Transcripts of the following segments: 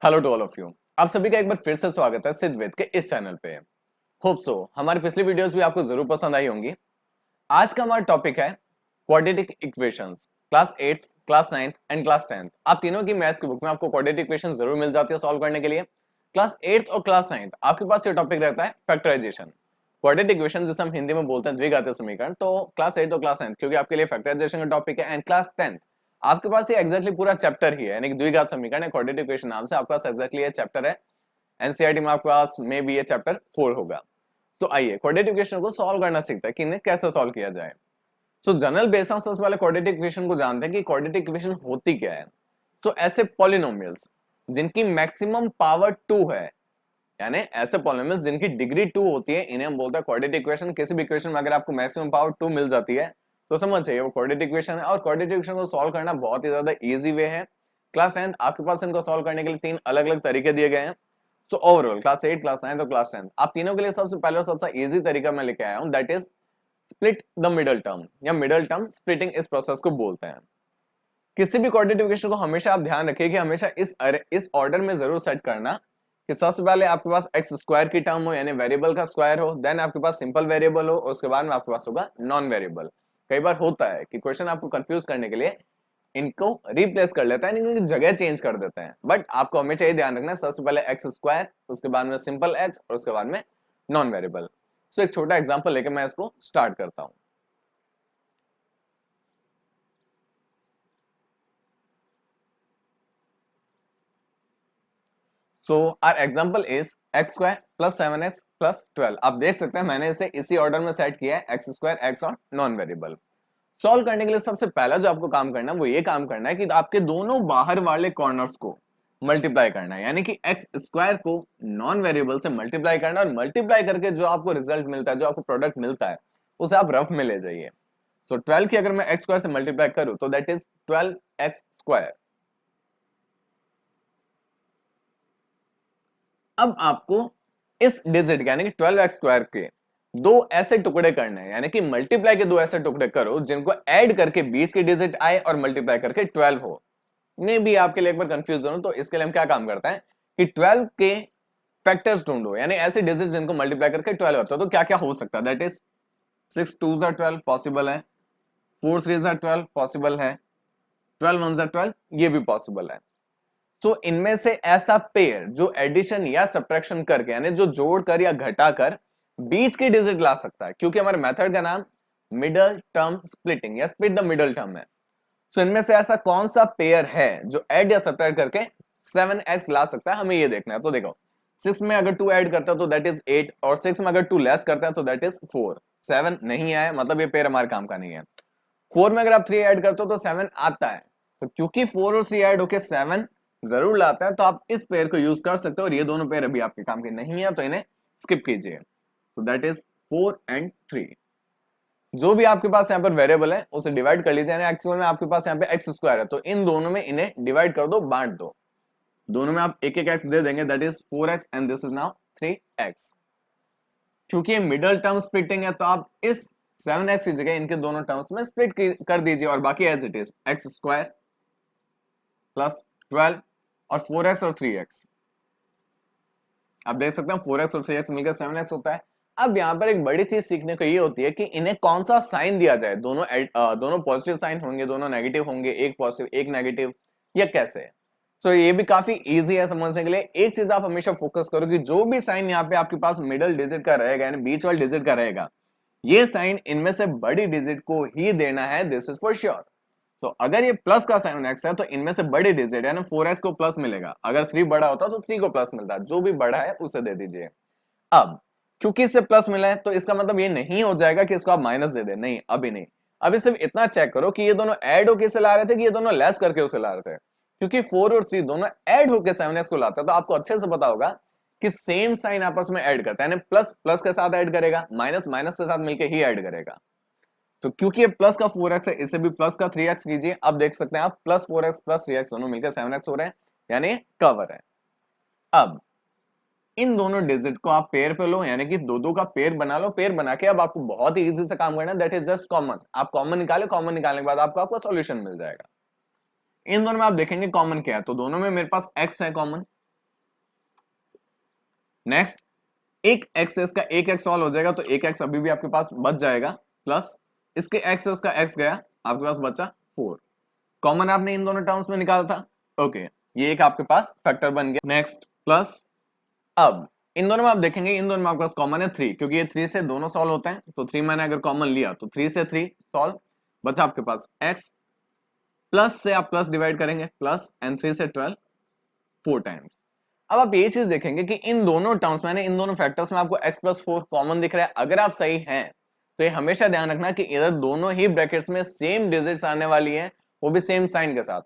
Hello to all of you. आप सभी का एक बार फिर से स्वागत है सिद्धवेद के इस चैनल पे। होप सो हमारी पिछली वीडियोस भी आपको जरूर पसंद आई होंगी। आज का हमारा टॉपिक है quadratic equations. Class 8th, class 9th and class 10th आप तीनों की मैथ्स की बुक में आपको क्वाड्रेटिक इक्वेशन जरूर मिल जाती है सॉल्व करने के लिए। क्लास 8th और क्लास 9th आपके पास ये टॉपिक रहता है फैक्टराइजेशन। क्वाड्रेटिक इक्वेशन जिसे हम हिंदी में बोलते हैं द्विघातीय समीकरण। तो क्लास 8 और क्लास 9th क्योंकि आपके लिए फैक्टराइजेशन का टॉपिक है, एंड क्लास 10th आपके पास ये एक्जैक्टली पूरा चैप्टर ही है, यानी कि द्विघात समीकरण है क्वाड्रेटिक इक्वेशन नाम से आपके पास एक्जैक्टली ये चैप्टर है। एनसीईआरटी में आपके पास में भी ये चैप्टर 4 होगा। तो आइए क्वाड्रेटिक इक्वेशन को सॉल्व करना सीखते हैं कि इन्हें कैसे सॉल्व किया जाए। सो जनरल बेस हम सबसे पहले क्वाड्रेटिक इक्वेशन को जानते हैं कि क्वाड्रेटिक इक्वेशन होती क्या है। सो ऐसे पॉलिनोमियल्स जिनकी मैक्सिमम पावर 2 है, यानी ऐसे पॉलिनोमियल्स जिनकी डिग्री 2 होती है, इन्हें हम बोलते हैं क्वाड्रेटिक इक्वेशन। किसी भी इक्वेशन में अगर आपको मैक्सिमम पावर 2 मिल जाती है तो समझ जाइए वो क्वाड्रेटिक इक्वेशन है। और क्वाड्रेटिक इक्वेशन को सॉल्व करना बहुत ही ज्यादा इजी वे है। क्लास 10th आपके पास इनको सॉल्व करने के लिए 3 अलग अलग तरीके दिए गए हैं। सो ओवरऑल क्लास 8, क्लास 9 और क्लास 10 आप तीनों के लिए सबसे पहले और सबसे इजी तरीका मैं लेके आया हूं, that is split the middle term या मिडल टर्म स्प्लिटिंग। इस प्रोसेस को बोलते हैं। किसी भी क्वाड्रेटिक इक्वेशन को हमेशा आप ध्यान रखिए कि हमेशा इस ऑर्डर में जरूर सेट करना कि सबसे पहले आपके पास एक्स स्क्वायर की टर्म हो, यानी वेरिएबल का स्क्वायर हो, देन आपके पास सिंपल वेरिएबल हो, और उसके बाद में आपके पास होगा नॉन वेरिएबल। कई बार होता है कि क्वेश्चन आपको कंफ्यूज करने के लिए इनको रिप्लेस कर लेता है, इनकी जगह चेंज कर देते हैं। बट आपको हमेशा ये ध्यान रखना है सबसे पहले एक्स स्क्वायर, उसके बाद में सिंपल एक्स, और उसके बाद में नॉन वेरिएबल। सो एक छोटा एग्जांपल लेके मैं इसको स्टार्ट करता हूं। So our example is x square plus 7x plus 12। आप देख सकते हैं मैंने इसे इसी ऑर्डर में सेट किया है, एक्स स्क्वायर, एक्स और नॉन वेरिएबल। सॉल्व करने के लिए सबसे पहला जो आपको काम करना है वो ये काम करना है कि आपके दोनों बाहर वाले कॉर्नर्स को मल्टीप्लाई करना है, यानी कि एक्स स्क्वायर को नॉन वेरिएबल से मल्टीप्लाई करना है, और मल्टीप्लाई करके जो आपको रिजल्ट मिलता है, जो आपको प्रोडक्ट मिलता है, उसे आप रफ में ले जाइए। सो 12 की अगर मैं एक्स स्क्वायर से मल्टीप्लाई करूं तो दैट इज 12x स्क्वायर। अब आपको इस डिजिट यानी कि 12x स्क्वायर के दो ऐसे टुकड़े करने हैं, यानी कि मल्टीप्लाई के दो ऐसे टुकड़े करो जिनको ऐड करके 20 की डिजिट आए और मल्टीप्लाई करके 12 हो। मे भी आपके लिए एक बार कंफ्यूज हो, तो इसके लिए हम क्या काम करते हैं कि 12 के फैक्टर्स ढूंढो, यानी ऐसे डिजिट जिनको मल्टीप्लाई करके 12 होता है। तो क्या क्या हो सकता है, दैट इज 6 2 12 पॉसिबल है, 4 3 12 पॉसिबल है, 12 1 12 ये भी पॉसिबल है। तो इनमें से ऐसा पेयर जो एडिशन या सब्ट्रैक्शन करके, यानी जो जोड़कर या घटाकर बीच की डिजिट ला सकता है, क्योंकि हमारे मेथड का नाम मिडल टर्म स्प्लिटिंग या स्प्लिट द मिडल टर्म है। सो इनमें से ऐसा कौन सा पेयर है जो ऐड या सब्ट्रैक्ट करके 7x ला सकता है, हमें ये देखना है। तो देखो 6 में अगर 2 ऐड करता है तो दैट इज 8, और 6 में अगर 2 लेस करता है तो दैट इज 4। 7 नहीं आया, मतलब ये पेयर हमारे काम का नहीं है। 4 में अगर आप 3 ऐड करते हो तो 7 आता है। तो क्योंकि 4 और 3 ऐड होके 7 जरूर लाता है, तो आप इस पेयर को यूज कर सकते हो, और ये दोनों पेयर अभी आपके काम के नहीं है तो इन्हें स्किप कीजिए। So that is 4 and 3। जो भी आपके पास यहाँ पर वेरिएबल है उसे डिवाइड कर लीजिए, यानी एक्चुअल में आपके पास यहाँ पे एक्स स्क्वायर है, तो इन दोनों में इन्हें डिवाइड कर दो, बांट दो। दोनों में आप एक एक एक्स दे देंगे, that is 4x and this is now 3x। क्योंकि ये मिडल टर्म स्प्लिटिंग है तो आप इस 7x की जगह इनके दोनों टर्म्स में स्प्लिट कर दीजिए, और बाकी as it is x square plus 12 और 4x और 3x। आप देख सकते हैं 4x और 3x मिलकर 7x होता है। अब यहाँ पर एक बड़ी चीज सीखने को ये होती है कि इन्हें कौन सा साइन दिया जाए। दोनों पॉजिटिव साइन होंगे, दोनों नेगेटिव होंगे, एक पॉजिटिव एक नेगेटिव, या कैसे। सो ये भी काफी इजी है समझने के लिए। एक चीज आप हमेशा फोकस करो कि जो भी साइन यहाँ पे आपके पास मिडल डिजिट का रहेगा, यानी बीच वाले डिजिट का रहेगा, ये साइन इनमें से बड़ी डिजिट को ही देना है, दिस इज फॉर श्योर। तो अगर ये प्लस का 7x है तो इनमें से बड़े डिजिट यानी 4x को प्लस मिलेगा, अगर 3 बड़ा होता तो 3 को प्लस मिलता, जो भी बड़ा है उसे दे दीजिए। अब क्योंकि इससे प्लस मिला है तो इसका मतलब ये नहीं हो जाएगा कि इसको आप माइनस दे दे, नहीं अभी नहीं। अभी सिर्फ इतना चेक करो कि ये दोनों ऐड होके इसे ला रहे थे कि ये दोनों लेस करके उसे ला रहे थे। क्योंकि 4 और 3 दोनों ऐड होके 7x को लाते हैं, तो आपको अच्छे से पता होगा कि सेम साइन आपस में ऐड करता है, यानी प्लस प्लस के साथ ऐड करेगा, माइनस माइनस के साथ मिलकर ही ऐड करेगा। तो क्योंकि ये प्लस का 4x है, इसे भी प्लस का 3x कीजिए। अब देख सकते हैं आप प्लस 4x प्लस 3x दोनों मिलकर 7x हो रहे हैं, यानी कवर है। अब इन दोनों डिजिट को आप पेयर पे लो, यानी कि दो दो का पेयर बना लो। पेयर बना के अब आपको बहुत ही इजी से काम करना है, दैट इज जस्ट कॉमन। आप कॉमन निकाले, कॉमन निकालने के बाद आपको सॉल्यूशन मिल जाएगा। इन दोनों में आप देखेंगे कॉमन क्या है, तो दोनों में मेरे पास x है कॉमन, नेक्स्ट एक एक्स से इसका एक एक्स सॉल्व हो जाएगा, तो एक एक्स अभी भी आपके पास बच जाएगा, प्लस इसके एक्स से उसका एक्स गया, आपके पास बचा 4। कॉमन आपने इन दोनों टर्म्स में निकाला था, ओके, ये एक आपके पास फैक्टर बन गया। नेक्स्ट प्लस, अब इन दोनों में आप देखेंगे इन दोनों में आपके पास कॉमन है 3, क्योंकि ये 3 से दोनों सॉल्व होते हैं, तो 3 मैंने अगर कॉमन लिया तो 3 से 3 सॉल्व, बचा आपके पास x, प्लस से आप प्लस डिवाइड करेंगे प्लस, एंड 3 से 12 4 टाइम्स। अब आप ये चीज देखेंगे कि इन दोनों टर्म्स में, इन दोनों फैक्टर्स में आपको x+4 कॉमन दिख रहा है। अगर आप सही हैं तो ये हमेशा ध्यान रखना कि इधर दोनों ही ब्रैकेट्स में सेम डिजिट्स आने वाली हैं, वो भी सेम साइन के साथ।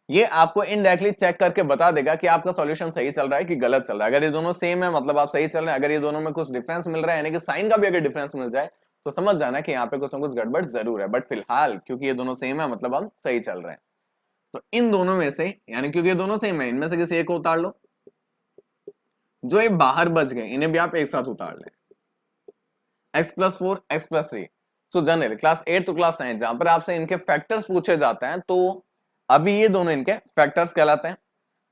ये आपको इनडायरेक्टली चेक करके बता देगा कि आपका सॉल्यूशन सही चल रहा है कि गलत चल रहा है। अगर ये दोनों सेम है मतलब आप सही चल रहे हैं, अगर ये दोनों में कुछ डिफरेंस मिल रहा है, यानी कि साइन का भी अगर डिफरेंस मिल जाए तो समझ जाना कि यहाँ पे कुछ ना कुछ गड़बड़ जरूर है। बट फिलहाल क्योंकि ये दोनों सेम है मतलब हम सही चल रहे हैं। तो इन दोनों में से, यानी क्योंकि ये दोनों सेम है, इनमें से किसी एक को उतार लो, जो ये बाहर बच गए इन्हें भी आप एक साथ उतार लें, x+4 x+3। So generally class 8 तो क्लास 9 जहां पर आपसे इनके फैक्टर्स पूछे जाते हैं, तो अभी ये दोनों इनके फैक्टर्स कहलाते हैं।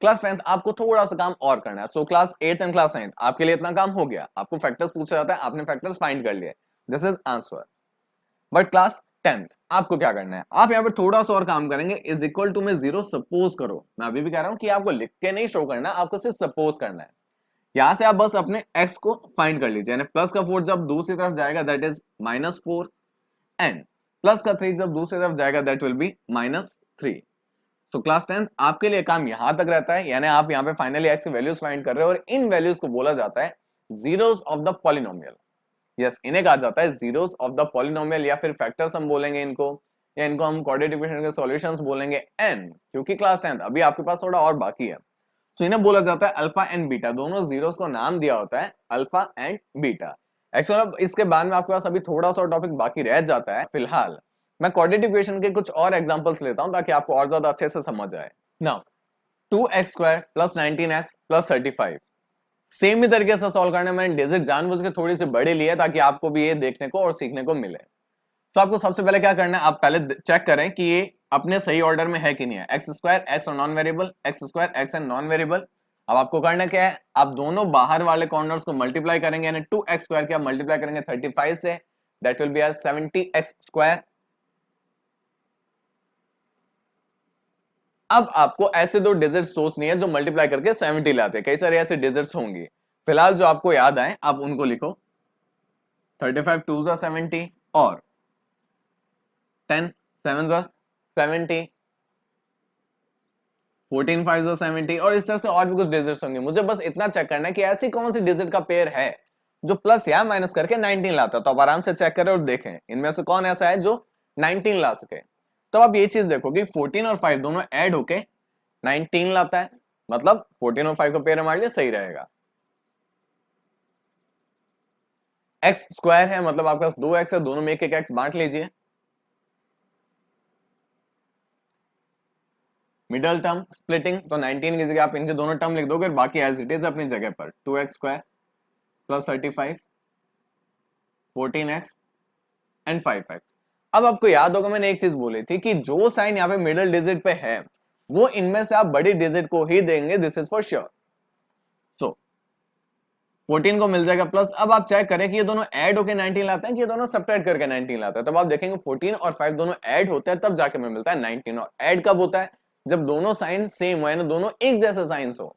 क्लास 10 आपको थोड़ा सा काम और करना है। सो क्लास 8 एंड क्लास 9 आपके लिए इतना काम हो गया, आपको फैक्टर्स पूछा जाता है, आपने फैक्टर्स फाइंड कर लिए, this is answer. But class 10 आपको क्या करना है, आप यहाँ पे थोड़ा सा और काम करेंगे। इज इक्वल टू में 0 सपोज करो, मैं अभी भी कह रहा हूं कि आपको लिख के नहीं शो करना, आपको सिर्फ सपोज करना है। यहां से आप बस अपने x को फाइंड कर लीजिए, यानी प्लस का 4 जब दूसरी तरफ जाएगा दैट इज -4, एंड प्लस का 3 जब दूसरी तरफ जाएगा दैट विल बी -3। तो क्लास 10 आपके लिए काम यहां तक रहता है, यानी आप यहां पे फाइनली x की वैल्यूज फाइंड कर रहे हो, और इन वैल्यूज को बोला जाता है zeros of the polynomial. Yes, इन्हें कहा जाता है जीरोस ऑफ द पॉलिनोमियल, या फिर फैक्टर्स हम बोलेंगे इनको, या इनको हम क्वाड्रेटिक इक्वेशन के सॉल्यूशंस बोलेंगे। एंड क्योंकि क्लास 10 अभी आपके पास थोड़ा और बाकी है, तो इन्हें बोला जाता है अल्फा एंड बीटा। दोनों जीरोस को नाम दिया होता है अल्फा एंड बीटा। एक्चुअली अब इसके बाद में आपके पास अभी थोड़ा सा टॉपिक बाकी रह जाता है। फिलहाल मैं क्वाड्रेटिक इक्वेशन के कुछ और एग्जांपल्स लेता हूं ताकि आपको और ज्यादा अच्छे से समझ आए। नाउ 2x² + 19x + 35 सेम ही तरीके से सॉल्व करने, मैंने डिजिट जानबूझ के थोड़ी सी बड़ी ली है ताकि आपको भी ये देखने को और सीखने को मिले। तो आपको सबसे पहले क्या करना है, आप पहले चेक करें कि ये अपने सही ऑर्डर में है कि नहीं है। x² x और non variable, x² x and non variable. अब आपको करना क्या है, आप दोनों बाहर वाले कॉर्नर्स को मल्टीप्लाई करेंगे, यानी 2x² क्या मल्टीप्लाई करेंगे 35 से, दैट विल बी 70x²। अब आपको ऐसे दो डिजिट्स सोचनी है जो मल्टीप्लाई करके 70 लाते हैं। कई सारे ऐसे डिजिट्स होंगे, फिलहाल जो आपको याद आए आप उनको लिखो। 35 2 जा 70 और 10 7 जा 70, 14 5 जा 70, और इस तरह से और भी कुछ डिजिट्स होंगे। मुझे बस इतना चेक करना है कि ऐसी कौन सी डिजिट का पेयर है जो प्लस या माइनस करके 19 लाता है। तो आप आराम से चेक करें और देखें इनमें से कौन ऐसा है जो 19 ला सके। तो आप ये चीज देखो कि 14 और 5 दोनों ऐड होके 19 लाता है, मतलब 14 और 5 का पेयर हमारे लिए सही रहेगा। x² है मतलब आपके पास 2x है, दोनों में एक एक x बांट लीजिए। मिडल टर्म स्प्लिटिंग, तो 19 की जगह आप इनके दोनों टर्म लिख दोगे, बाकी एज इट इज अपनी जगह पर। 2x² + 35 14x and 5x। अब आपको याद होगा मैंने एक चीज बोली थी कि जो साइन यहाँ पे मिडिल डिजिट पे है वो इनमें से आप बड़ी डिजिट को ही देंगे, दिस इज फॉर श्योर। सो 14 को मिल जाएगा प्लस। अब आप चेक करें कि ये दोनों ऐड होकर 19 लाते हैं कि ये दोनों सब्ट्रैक्ट करके 19 लाते हैं। तब आप देखेंगे 14 और 5 दोनों ऐड होते हैं तब जाके हमें मिलता है 19। और ऐड कब होता है, जब दोनों साइन सेम हो, यानी दोनों एक जैसे साइंस हो।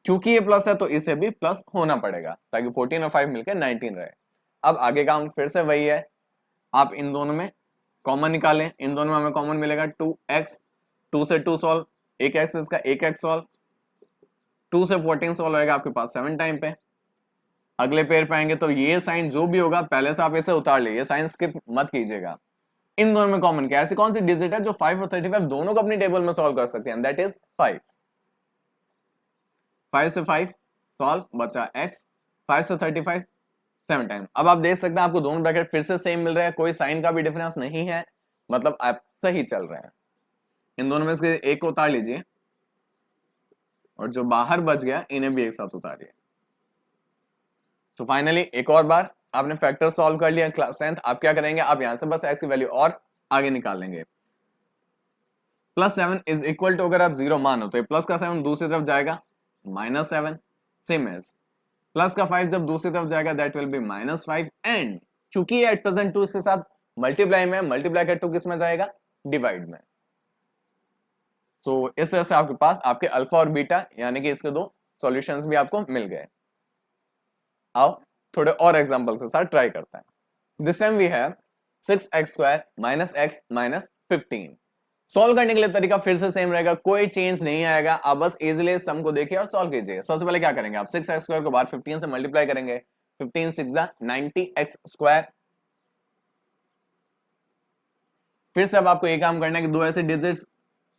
क्योंकि ये प्लस है तो इसे भी प्लस होना पड़ेगा ताकि 14 और 5 मिलकर 19 रहे। अब आगे काम फिर से वही है, आप इन दोनों में कॉमन निकालें, इन दोनों में हमें कॉमन मिलेगा 2x, 2 से 2 सॉल्व, एक एक्स इसका एक एक्स सॉल्व, 2 से 14 सॉल्व होएगा आपके पास 7 टाइम पे। अगले पेयर पे आएंगे तो ये साइन जो भी होगा पहले से आप इसे उतार लीजिए, साइन स्किप मत कीजिएगा। इन दोनों में कॉमन क्या, ऐसी कौन सी डिजिट है जो 5 और 35 दोनों को अपनी टेबल में सॉल्व कर सकते हैं, दैट इज 5। 5 से 5 सॉल्व, बचा x, 5 से 35 7 टाइम। अब आप देख सकते हैं आपको दोनों ब्रैकेट फिर से सेम मिल रहे हैं, कोई साइन का भी डिफरेंस नहीं है, मतलब आप सही चल रहे हैं। इन दोनों में से एक को उतार लीजिए और जो बाहर बच गया इन्हें भी एक साथ उतारिए। तो फाइनली एक और बार आपने फैक्टर सॉल्व कर लिया क्लास 10th। आप क्या करेंगे, आप यहां से बस x की वैल्यू और आगे निकाल लेंगे। +7 इज इक्वल टू, अगर आप 0 मानो तो ये प्लस का 7 दूसरी तरफ जाएगा -7, सेम एज प्लस का 5 जब दूसरी तरफ जाएगा दैट विल बी -5 एंड क्योंकि एट प्रेजेंट 2 इसके साथ मल्टीप्लाई में, मल्टीप्लाई का 2 किस में जाएगा, डिवाइड में। सो इस तरह से आपके पास आपके अल्फा और बीटा यानी कि इसके दो सॉल्यूशंस भी आपको मिल गए। आओ थोड़े और एग्जांपल के साथ ट्राई करते हैं। This time we have 6x² - x - 15। Solve करने के लिए तरीका फिर से सेम रहेगा, कोई चेंज नहीं आएगा। आप बस इजीली सम को देखिए और सॉल्व कीजिए। सबसे पहले क्या करेंगे, आप 6x² को बाहर 15 से मल्टीप्लाई करेंगे। 15 6 90x²। फिर से अब आपको ये काम करना है कि दो ऐसे डिजिट्स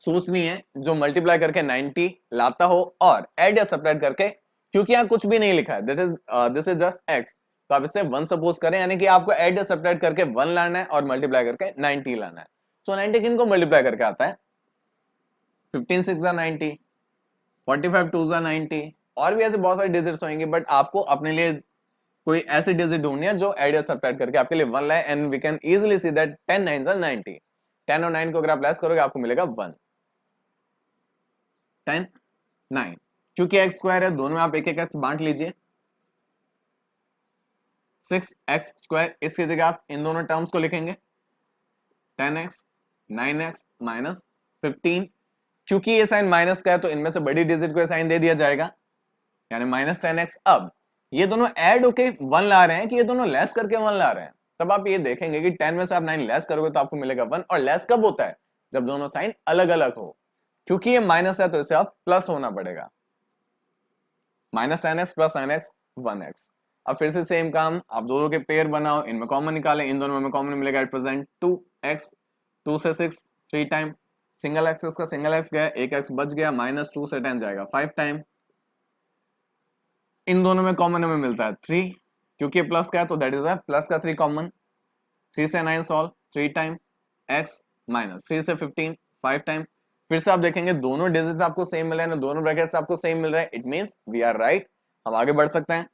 सोचनी है जो मल्टीप्लाई करके 90 लाता हो और ऐड या सब्ट्रैक्ट करके, क्योंकि यहाँ कुछ भी नहीं लिखा है, दिस इज जस्ट x, तो आप इसे 1 सपोज करें, यानी कि आपको ऐड या सब्ट्रैक्ट करके 1 लाना है और मल्टीप्लाई करके 90 लाना है। सो 90 किनको मल्टीप्लाई करके आता है, 15 6 90, 45 2 90, और भी ऐसे बहुत सारे डिजिट्स होंगे, बट आपको अपने लिए कोई ऐसी डिजिट ढूंढनी है जो ऐड या सब्ट्रैक्ट करके आपके लिए 1 लाए, and we can easily see that 10 9 90। 10 और 9 को अगर आप लेस करोगे आपको मिलेगा 1। 10 9, क्योंकि एक्स स्क्वायर है दोनों में आप एक एक एक्स बांट लीजिए। 6x², इसकी जगह आप इन दोनों टर्म्स को लिखेंगे 10x 9x -15। क्योंकि ये साइन माइनस का है तो इनमें से बड़ी डिजिट को साइन दे दिया जाएगा, यानी -10x। अब ये दोनों ऐड होके 1 ला रहे हैं कि ये दोनों लेस करके 1 ला रहे हैं, तब आप ये देखेंगे कि 10 में से आप 9 लेस करोगे तो आपको मिलेगा 1। और लेस कब होता है, जब दोनों साइन अलग अलग हो। क्योंकि ये माइनस है तो इसे आप प्लस होना पड़ेगा, -10x + 9x 1x। अब फिर से सेम काम, आप दोनों के पेयर बनाओ, इनमें कॉमन निकालें, इन दोनों में कॉमन मिलेगा एट प्रेजेंट 2x। 2 से 6 3 टाइम, सिंगल एक्स उसका सिंगल एक्स गया, एक एक्स बच गया, -2 से 10 जाएगा 5 टाइम। इन दोनों में कॉमन हमें मिलता है 3, क्योंकि प्लस का है तो दैट इज प्लस का 3 कॉमन। 3 से 9 सॉल्व 3 टाइम, x -3 से 15 5 टाइम। फिर से आप देखेंगे दोनों डिजिट्स आपको सेम मिल रहे हैं, दोनों ब्रैकेट्स आपको सेम मिल रहे हैं, it means we are right. हम आगे बढ़ सकते हैं।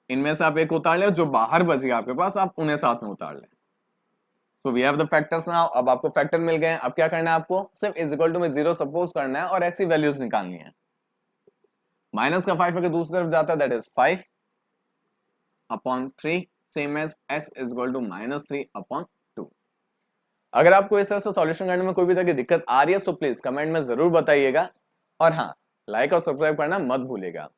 इनमें से आप एक उतार ले, जो बाहर बच गया आपके पास आप उन्हें साथ में उतार ले। So we have the factors now. अब आपको फैक्टर मिल गए हैं, अब क्या करना है, आपको सिर्फ इज इक्वल टू में 0 सपोज करना है और एक्स की वैल्यूज निकालनी है। माइनस का 5 अगर दूसरी तरफ जाता है that is 5 upon 3, same as x is equal to -3 upon 2। अगर आपको इस तरह से सॉल्यूशन करने में कोई भी तरह की दिक्कत आ रही है तो प्लीज कमेंट में जरूर बताइएगा, और हाँ लाइक और सब्सक्राइब करना मत भूलिएगा।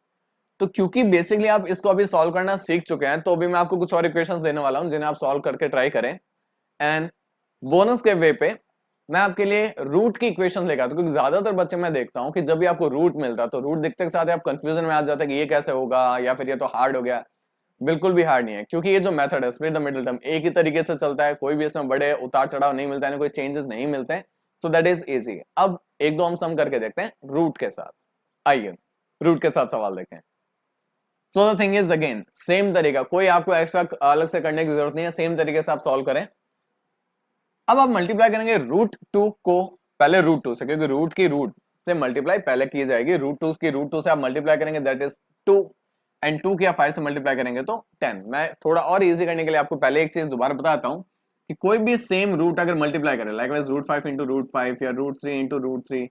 तो क्योंकि बेसिकली आप इसको अभी सॉल्व करना सीख चुके हैं, तो अभी मैं आपको कुछ और इक्वेशंस देने वाला हूं जिन्हें आप सॉल्व करके ट्राई करें, एंड बोनस के वे पे मैं आपके लिए रूट की इक्वेशन लेकर आता हूं, क्योंकि ज्यादातर बच्चे मैं देखता हूं कि जब भी आपको रूट मिलता है तो रूट दिखते के साथ आप कंफ्यूजन में आ जाता है कि ये कैसे होगा, या फिर ये तो हार्ड हो गया। बिल्कुल भी हार्ड नहीं है, क्योंकि ये जो मेथड है स्प्लिट द मिडिल टर्म एक ही तरीके से चलता है, कोई भी इसमें बड़े उतार चढ़ाव नहीं मिलता है, कोई चेंजेस नहीं मिलते हैं। So that is easy. अब एक दो हम सम करके देखते हैं रूट के साथ। आइए रूट के साथ सवाल देखें। So the thing is again same तरीका, कोई आपको एक्स्ट्रा अलग से करने की जरूरत नहीं है, सेम तरीके से आप सॉल्व करें। अब आप मल्टीप्लाई करेंगे √2 को पहले √2 से, क्योंकि रूट की रूट से मल्टीप्लाई पहले की जाएगी। √2 की √2 से आप मल्टीप्लाई करेंगे दैट इज 2, एंड 2 की 5 से मल्टीप्लाई करेंगे तो 10। मैं थोड़ा और इजी करने के लिए आपको पहले एक चीज दोबारा बताता हूं कि कोई भी सेम रूट अगर मल्टीप्लाई करें, लाइक √5 इंटू √5 या √3 इंटू √3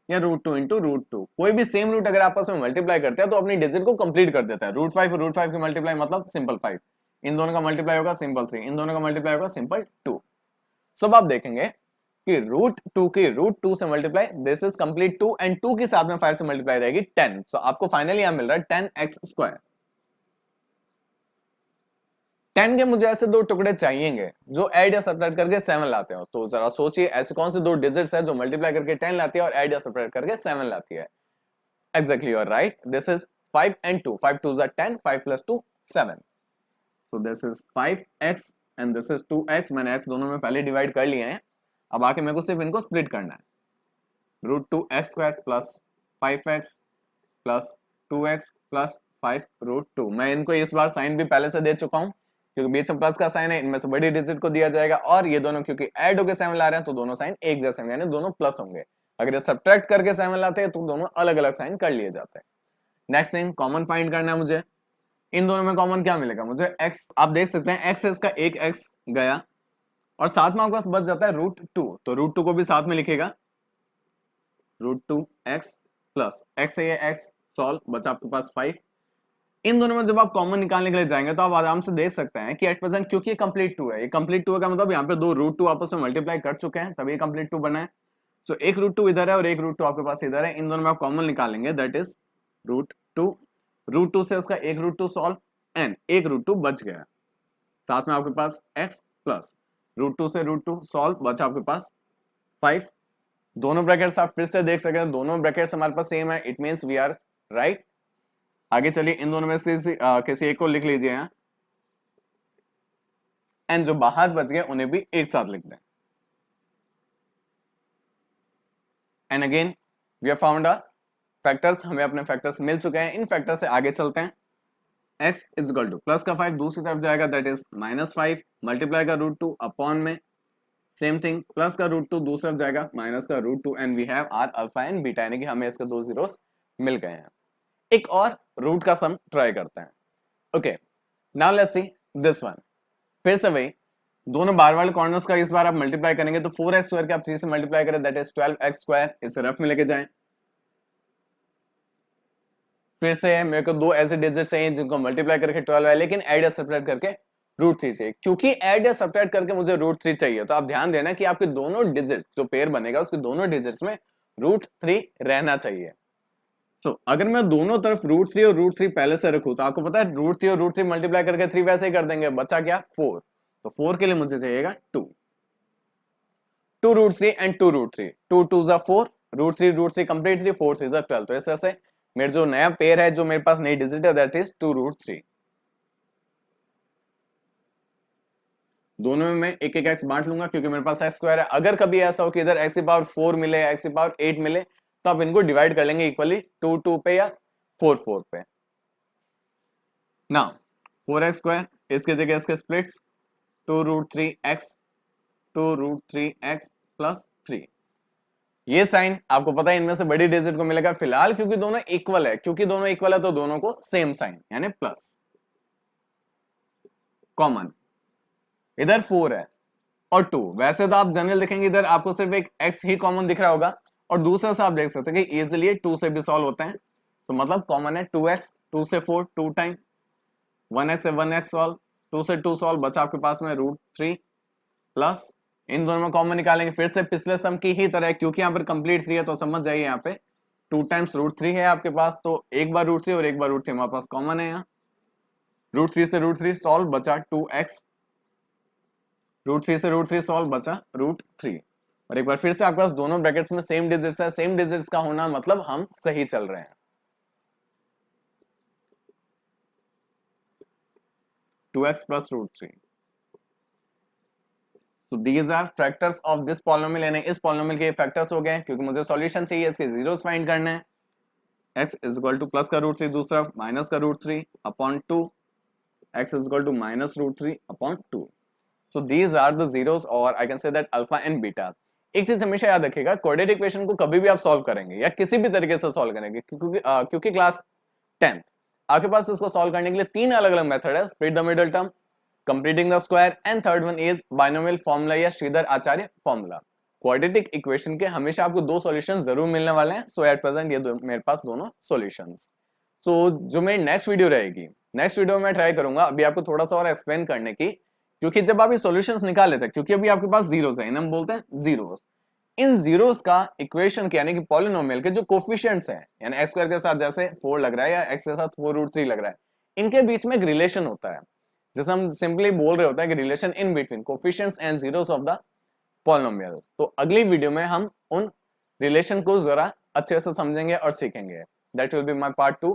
या √2 इंटू √2, कोई भी सेम रूट अगर आपस में मल्टीप्लाई करते हैं तो अपनी डिजिट को कंप्लीट कर देता है। √5 और √5 की मल्टीप्लाई मतलब सिंपल 5, इन दोनों का मल्टीप्लाई होगा सिंपल 3, इन दोनों का मल्टीप्लाई होगा सिंपल 2। सब आप देखेंगे कि √2 की √2 से multiply this is complete 2, and 2 के साथ में 5 से मल्टीप्लाई रहेगी 10। सो आपको फाइनली यहां मिल रहा है 10x²। 10 के मुझे ऐसे दो टुकड़े चाहिएंगे जो ऐड या सब्ट्रैक्ट करके 7 लाते हो। तो जरा सोचिए ऐसे कौन से दो डिजिट्स है जो मल्टीप्लाई करके 10 लाती है और ऐड या सब्ट्रैक्ट करके 7 लाती है। Exactly you are right, this is 5 and 2, 5 2s are 10, 5 plus 2 7। So this is 5x and this is 2x। मैंने x दोनों में पहले डिवाइड कर लिए हैं, अब आके मेरे को सिर्फ इनको स्प्लिट करना है। √2x² plus 5x plus 2x plus 5 √2। मैं इनको इस बार साइन भी पहले से दे चुका हूं, क्योंकि बीच में प्लस का साइन है, इनमें से बड़ी डिजिट को दिया जाएगा, और ये दोनों क्योंकि ऐड होकर 7 ला रहे हैं तो दोनों साइन एक जैसे होंगे, यानी दोनों प्लस होंगे। अगर ये सब्ट्रैक्ट करके 7 लाते हैं तो दोनों अलग अलग साइन कर लिए जाते हैं। नेक्स्ट थिंग कॉमन फाइंड करना है मुझे। इन दोनों में कॉमन क्या मिलेगा मुझे, x। आप देख सकते हैं x इसका एक x गया और साथ में आपके पास बच जाता है √2, तो √2 को भी साथ में लिखेगा √2x प्लस x से ये x सॉल्व, बचा आपके पास 5। इन दोनों में जब आप कॉमन निकालने के लिए जाएंगे तो आप आराम से देख सकते हैं कि एट प्रेजेंट क्योंकि ये कंप्लीट 2 है, ये कंप्लीट 2 का मतलब यहाँ पे दो रूट 2 आपस में मल्टीप्लाई कर चुके हैं तभी ये कंप्लीट 2 बना है। सो एक रूट 2 इधर है और एक रूट 2 आपके पास इधर है, इन दोनों में आप कॉमन निकालेंगे दैट इज रूट 2। रूट 2 से उसका एक रूट 2 सॉल्व एंड एक रूट 2 बच गया, साथ में आपके पास x प्लस रूट 2 से रूट 2 सॉल्व, बचा आपके पास 5। दोनों ब्रैकेट्स आप फिर से देख सकते हैं, दोनों ब्रैकेट्स हमारे पास सेम है, it means we are right. आगे चलिए इन दोनों में से किसी एक को लिख लीजिए यहाँ, एंड जो बाहर बच गए उन्हें भी एक साथ लिख दें। And again we have found a factors, हमें अपने फैक्टर्स मिल चुके हैं। इन फैक्टर से आगे चलते हैं। x is equal to plus का 5 दूसरी तरफ जाएगा दैट इज -5 मल्टीप्लाई का रूट 2 अपॉन में सेम थिंग प्लस का रूट 2 दूसरी तरफ जाएगा माइनस का root 2 and we have are alpha and beta, यानी कि हमें इसके दो जीरोस मिल गए हैं। एक और रूट का सम ट्राई करते हैं। Okay now let's see this one. फिर से वही दोनों बार वाले कॉर्नर्स का इस बार आप मल्टीप्लाई करेंगे तो 4x स्क्वायर के आप 3 से मल्टीप्लाई करें दैट इज 12x स्क्वायर, इसे रफ में लेके जाएं। फिर से मेरे को दो ऐसे डिजिट्स चाहिए जिनको मल्टीप्लाई करके 12 है, लेकिन ऐड या सब्ट्रैक्ट करके रूट 3 चाहिए। क्योंकि ऐड या सब्ट्रैक्ट करके मुझे रूट 3 चाहिए तो आप ध्यान देना कि आपके दोनों डिजिट जो पेयर बनेगा उसके दोनों डिजिट्स में रूट 3 रहना चाहिए। अगर मैं दोनों तरफ रूट 3 और रूट 3 पहले से रखूं तो आपको पता है रूट 3 और रूट 3 मल्टीप्लाई करके 3 वैसे ही कर देंगे, बचा क्या 4। तो 4 के लिए मुझे चाहिएगा 2 रूट 3 एंड 2 रूट 3, 2 2 जा 4 रूट 3 कंप्लीट 3 4 3 जा 12। तो इस तरह से मेरे जो नया पेयर है जो मेरे पास नई डिजिट है दैट इज 2 रूट 3। दोनों में मैं एक एक एक्स बांट लूंगा क्योंकि मेरे पास एक्स स्क्वायर है। अगर कभी ऐसा हो कि इधर एक्स की पावर 4 मिले एक्स की पावर 8 मिले तो आप इनको डिवाइड कर लेंगे इक्वली 2 2 पे या 4 4 पे। नाउ 4x स्क्वायर इसके जगह इसके splits 2 root 3 x 2 root 3 x plus 3। ये साइन आपको पता है इनमें से बड़ी डिजिट को मिलेगा फिलहाल, क्योंकि दोनों इक्वल है, तो दोनों को सेम साइन यानी प्लस कॉमन। इधर 4 है और 2, वैसे तो आप जनरल देखेंगे इधर आपको सिर्फ एक x ही कॉमन दिख रहा होगा और दूसरा से आप देख सकते हैं कि इजीली 2 से भी सॉल्व होते हैं, तो मतलब कॉमन है 2x 2 से 4 2 टाइम 1x से 1x सॉल्व 2 से 2 सॉल्व, बचा आपके पास में रूट 3 प्लस इन दोनों में कॉमन निकालेंगे फिर से पिछले सम की ही तरह, क्योंकि यहाँ पर कंप्लीट 3 है तो समझ जाइए यहाँ पे 2 टाइम्स रूट 3 है आपके पास, तो एक बार रूट 3 और एक बार रूट 3 हमारे पास कॉमन है। यहाँ रूट 3 से रूट 3 सॉल्व, बचा 2x रूट 3 से रूट 3 सॉल्व, बचा रूट 3। और एक बार फिर से आपके पास दोनों ब्रैकेट्स में सेम डिजिट्स है, सेम डिजिट्स का होना मतलब हम सही चल रहे हैं। 2x plus root 3। So these are factors of this polynomial, यानी इस polynomial के फैक्टर्स हो गए, क्योंकि मुझे सॉल्यूशन चाहिए, इसके जीरोस फाइंड करने हैं। x is equal to plus का रूट 3 दूसरा माइनस का root 3 upon 2, x is equal to minus root 3 upon 2। So these are the zeros और I can say that alpha and beta. एक चीज हमेशा याद रखिएगा, क्वाड्रेटिक इक्वेशन को कभी भी आप सॉल्व करेंगे या किसी भी तरीके से सॉल्व करेंगे, क्योंकि क्लास 10th आपके पास इसको सॉल्व करने के लिए 3 अलग अलग मेथड है, split the middle term, completing the square and third one is binomial formula या श्रीधर आचार्य फॉर्मूला। क्वाड्रेटिक इक्वेशन के हमेशा आपको 2 सॉल्यूशंस जरूर मिलने वाले हैं। सो एट प्रेजेंट ये मेरे पास दोनों सॉल्यूशंस। सो जो मेरी नेक्स्ट वीडियो रहेगी, नेक्स्ट वीडियो में ट्राई करूंगा अभी आपको थोड़ा सा और एक्सप्लेन करने की, क्योंकि जब आप ये सॉल्यूशंस निकाल लेते हैं, क्योंकि अभी आपके पास जीरोस है, इन्हें हम बोलते हैं जीरोस। इन जीरोस का इक्वेशन के यानी कि पॉलिनोमियल के जो कोफिशिएंट्स हैं, यानी x स्क्वायर के साथ जैसे 4 लग रहा है या x के साथ 4 रूट 3 लग रहा है, इनके बीच में एक रिलेशन होता है जैसे हम सिंपली बोल रहे होते हैं कि relation in between coefficients and zeros of the polynomial. तो अगली वीडियो में हम उन रिलेशन को जरा अच्छे से समझेंगे और सीखेंगे। That will be my part 2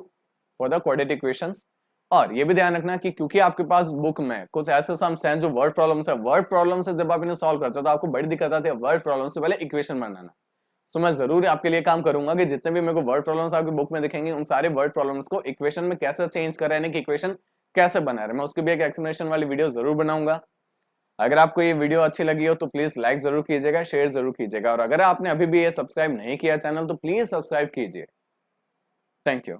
for the quadratic equations. और ये भी ध्यान रखना कि क्योंकि आपके पास बुक में कुछ ऐसे सम्स हैं जो वर्ड प्रॉब्लम्स है, वर्ड प्रॉब्लम से जब आप इन्हें सॉल्व करते हो तो आपको बड़ी दिक्कत आती है वर्ड प्रॉब्लम से पहले इक्वेशन बनाना। तो मैं जरूर आपके लिए काम करूंगा कि जितने भी मेरे को वर्ड प्रॉब्लम्स आपकी बुक में दिखेंगे उन सारे वर्ड प्रॉब्लम्स को इक्वेशन में कैसे चेंज कर रहे हैं, कि इक्वेशन कैसे बना रहे, मैं उसकी भी एक एक्सप्लेनेशन वाली वीडियो जरूर बनाऊंगा। अगर आपको ये वीडियो अच्छी लगी हो तो प्लीज लाइक जरूर कीजिएगा, शेयर जरूर कीजिएगा, और अगर आपने अभी भी ये सब्सक्राइब नहीं किया चैनल तो प्लीज सब्सक्राइब कीजिए। Thank you.